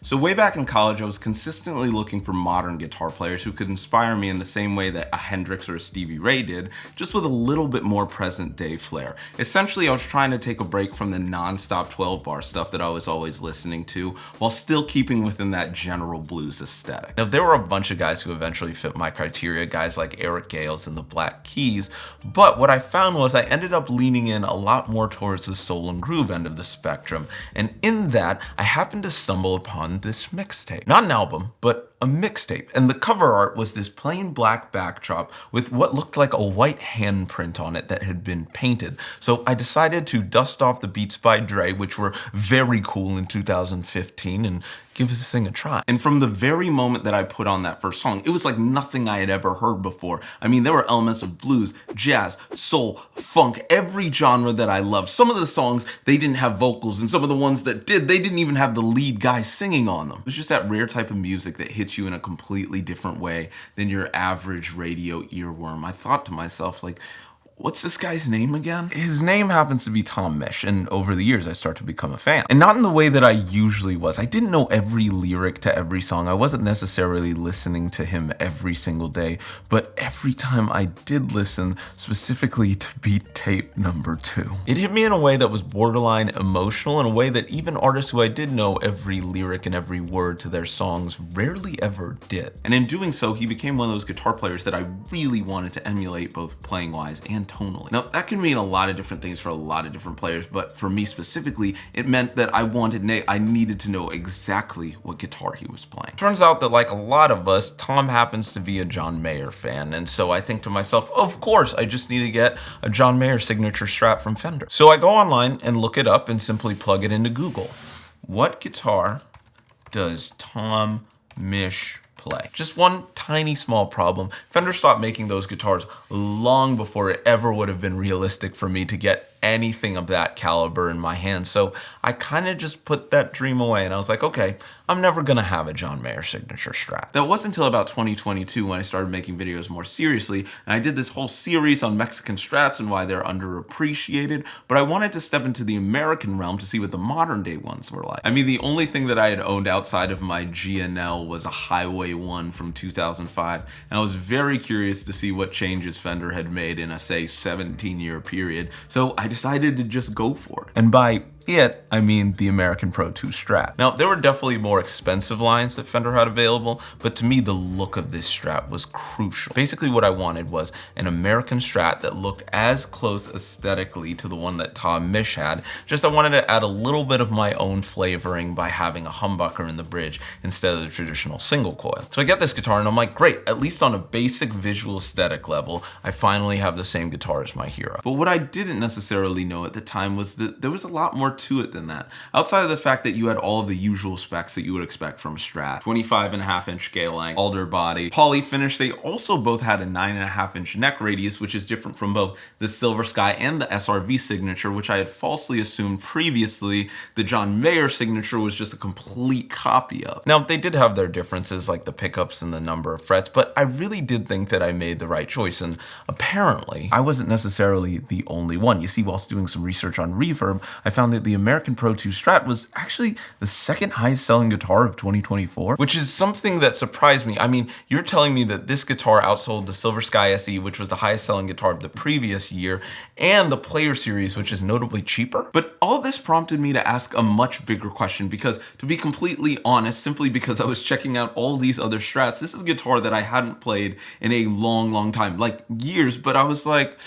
So way back in college, I was consistently looking for modern guitar players who could inspire me in the same way that a Hendrix or a Stevie Ray did, just with a little bit more present day flair. Essentially, I was trying to take a break from the non-stop 12-bar stuff that I was always listening to, while still keeping within that general blues aesthetic. Now, there were a bunch of guys who eventually fit my criteria, guys like Eric Gales and the Black Keys, but what I found was I ended up leaning in a lot more towards the soul and groove end of the spectrum, and in that, I happened to stumble upon this mixtape. Not an album, but a mixtape. And the cover art was this plain black backdrop with what looked like a white handprint on it that had been painted. So I decided to dust off the Beats by Dre, which were very cool in 2015, and give this thing a try. And from the very moment that I put on that first song, it was like nothing I had ever heard before. I mean, there were elements of blues, jazz, soul, funk, every genre that I love. Some of the songs, they didn't have vocals, and some of the ones that did, they didn't even have the lead guy singing on them. It was just that rare type of music that hits you in a completely different way than your average radio earworm. I thought to myself, like, what's this guy's name again? His name happens to be Tom Misch, and over the years I start to become a fan. And not in the way that I usually was. I didn't know every lyric to every song. I wasn't necessarily listening to him every single day, but every time I did listen, specifically to Beat Tape number 2, it hit me in a way that was borderline emotional, in a way that even artists who I did know every lyric and every word to their songs rarely ever did. And in doing so, he became one of those guitar players that I really wanted to emulate, both playing-wise and tonally. Now, that can mean a lot of different things for a lot of different players, but for me specifically, it meant that I needed to know exactly what guitar he was playing. Turns out that, like a lot of us, Tom happens to be a John Mayer fan, and so I think to myself, of course, I just need to get a John Mayer signature Strat from Fender. So I go online and look it up and simply plug it into Google. What guitar does Tom Misch play? Just one tiny small problem. Fender stopped making those guitars long before it ever would have been realistic for me to get anything of that caliber in my hands. So I kind of just put that dream away, and I was like, okay, I'm never gonna have a John Mayer signature Strat. That wasn't until about 2022 when I started making videos more seriously, and I did this whole series on Mexican Strats and why they're underappreciated, but I wanted to step into the American realm to see what the modern day ones were like. I mean, the only thing that I had owned outside of my GNL was a Highway 1 from 2005, and I was very curious to see what changes Fender had made in a, say, 17-year period, so I decided to just go for it. And by it, I mean the American Pro 2 Strat. Now, there were definitely more expensive lines that Fender had available, but to me, the look of this Strat was crucial. Basically, what I wanted was an American Strat that looked as close aesthetically to the one that Tom Misch had, just I wanted to add a little bit of my own flavoring by having a humbucker in the bridge instead of the traditional single coil. So I get this guitar and I'm like, great, at least on a basic visual aesthetic level, I finally have the same guitar as my hero. But what I didn't necessarily know at the time was that there was a lot more to it than that. Outside of the fact that you had all of the usual specs that you would expect from a Strat, 25.5-inch scale length, alder body, poly finish, they also both had a 9.5-inch neck radius, which is different from both the Silver Sky and the SRV signature, which I had falsely assumed previously the John Mayer signature was just a complete copy of. Now, they did have their differences, like the pickups and the number of frets, but I really did think that I made the right choice, and apparently, I wasn't necessarily the only one. You see, whilst doing some research on Reverb, I found that the American Pro 2 Strat was actually the second highest selling guitar of 2024, which is something that surprised me. I mean, you're telling me that this guitar outsold the Silver Sky SE, which was the highest selling guitar of the previous year, and the Player Series, which is notably cheaper? But all of this prompted me to ask a much bigger question, because to be completely honest, simply because I was checking out all these other Strats, this is a guitar that I hadn't played in a long time, like years, but I was like,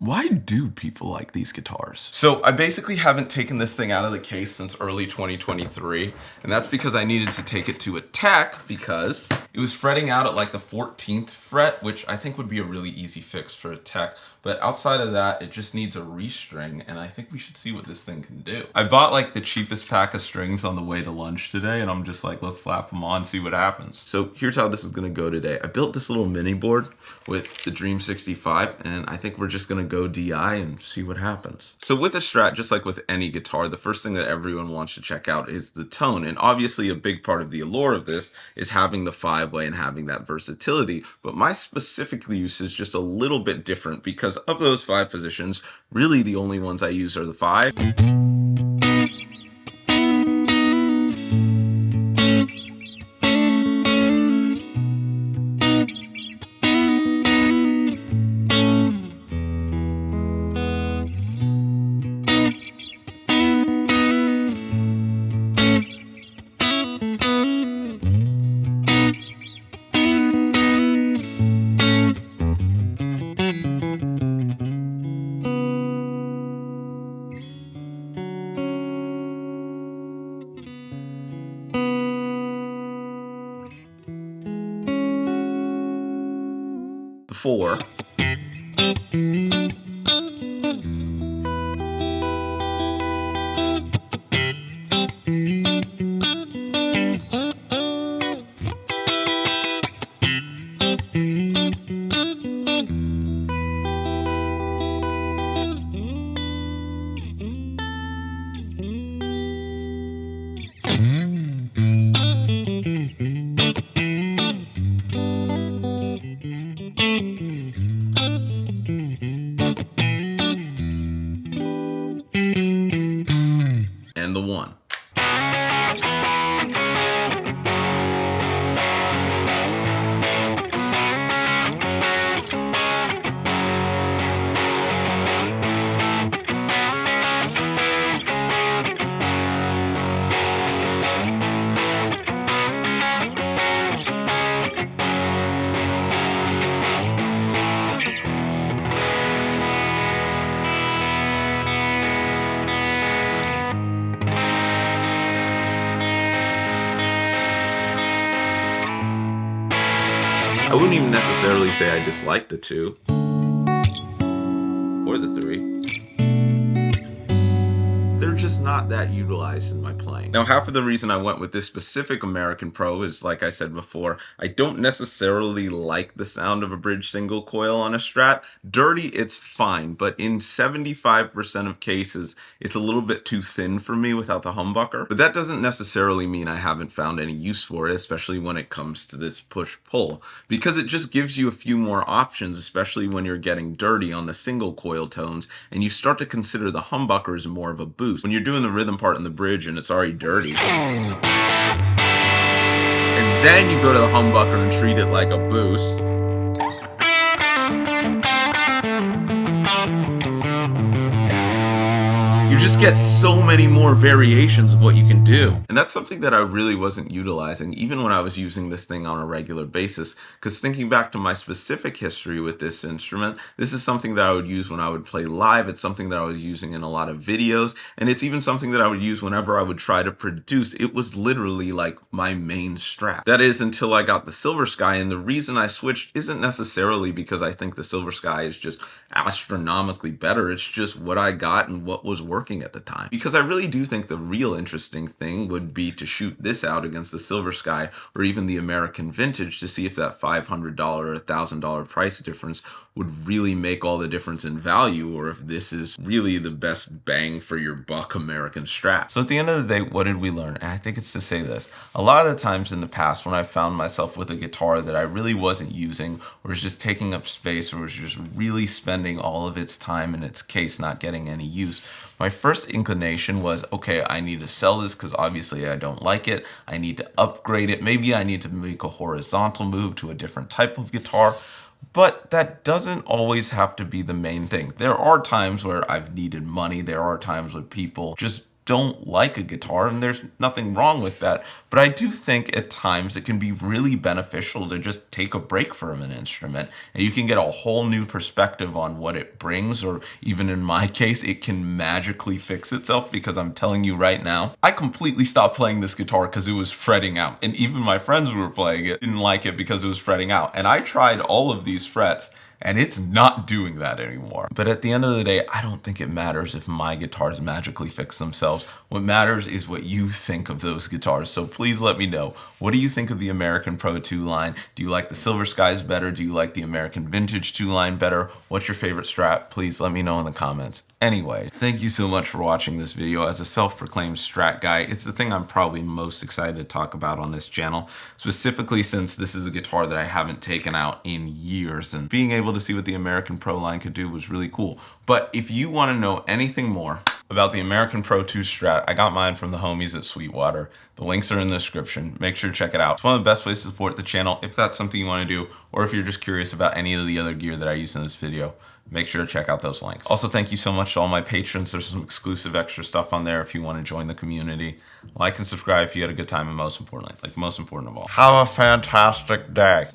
why do people like these guitars? So I basically haven't taken this thing out of the case since early 2023, and that's because I needed to take it to a tech because it was fretting out at like the 14th fret, which I think would be a really easy fix for a tech. But outside of that, it just needs a restring, and I think we should see what this thing can do. I bought like the cheapest pack of strings on the way to lunch today, and I'm just like, let's slap them on, see what happens. So here's how this is gonna go today. I built this little mini board with the Dream 65, and I think we're just gonna go DI and see what happens. So with a Strat, just like with any guitar, the first thing that everyone wants to check out is the tone. And obviously a big part of the allure of this is having the 5-way and having that versatility. But my specific use is just a little bit different because of those 5 positions, really the only ones I use are the 5, 4. And the 1. I wouldn't even necessarily say I dislike the 2 or the 3. They're just not that utilized in my playing. Now, half of the reason I went with this specific American Pro is, like I said before, I don't necessarily like the sound of a bridge single coil on a Strat. Dirty, it's fine, but in 75% of cases, it's a little bit too thin for me without the humbucker. But that doesn't necessarily mean I haven't found any use for it, especially when it comes to this push-pull, because it just gives you a few more options, especially when you're getting dirty on the single coil tones, and you start to consider the humbucker as more of a boost. When you're doing the rhythm part in the bridge and it's already dirty, and then you go to the humbucker and treat it like a boost, you just get so many more variations of what you can do. And that's something that I really wasn't utilizing, even when I was using this thing on a regular basis, because thinking back to my specific history with this instrument, this is something that I would use when I would play live. It's something that I was using in a lot of videos, and it's even something that I would use whenever I would try to produce. It was literally like my main Strat. That is, until I got the Silver Sky, and the reason I switched isn't necessarily because I think the Silver Sky is just astronomically better. It's just what I got and what was working at the time. Because I really do think the real interesting thing would be to shoot this out against the Silver Sky or even the American Vintage to see if that $500 or $1,000 price difference would really make all the difference in value, or if this is really the best bang for your buck American Strat. So at the end of the day, what did we learn? And I think it's to say this. A lot of the times in the past when I found myself with a guitar that I really wasn't using, or was just taking up space, or was just really spending all of its time in its case not getting any use, my first inclination was, okay, I need to sell this because obviously I don't like it. I need to upgrade it. Maybe I need to make a horizontal move to a different type of guitar. But that doesn't always have to be the main thing. There are times where I've needed money. There are times when people just don't like a guitar, and there's nothing wrong with that. But I do think at times it can be really beneficial to just take a break from an instrument, and you can get a whole new perspective on what it brings, or even in my case, it can magically fix itself, because I'm telling you right now, I completely stopped playing this guitar because it was fretting out. And even my friends who were playing it didn't like it because it was fretting out. And I tried all of these frets, and it's not doing that anymore. But at the end of the day, I don't think it matters if my guitars magically fix themselves. What matters is what you think of those guitars. So please let me know. What do you think of the American Pro 2 line? Do you like the Silver Skies better? Do you like the American Vintage 2 line better? What's your favorite Strat? Please let me know in the comments. Anyway, thank you so much for watching this video. As a self-proclaimed Strat guy, it's the thing I'm probably most excited to talk about on this channel, specifically since this is a guitar that I haven't taken out in years, and being able to see what the American Pro line could do was really cool. But if you want to know anything more about the American Pro 2 Strat, I got mine from the homies at Sweetwater. The links are in the description. Make sure to check it out. It's one of the best ways to support the channel if that's something you want to do, or if you're just curious about any of the other gear that I use in this video. Make sure to check out those links. Also, thank you so much to all my patrons. There's some exclusive extra stuff on there if you want to join the community. Like and subscribe if you had a good time, and most importantly, most important of all, have a fantastic day.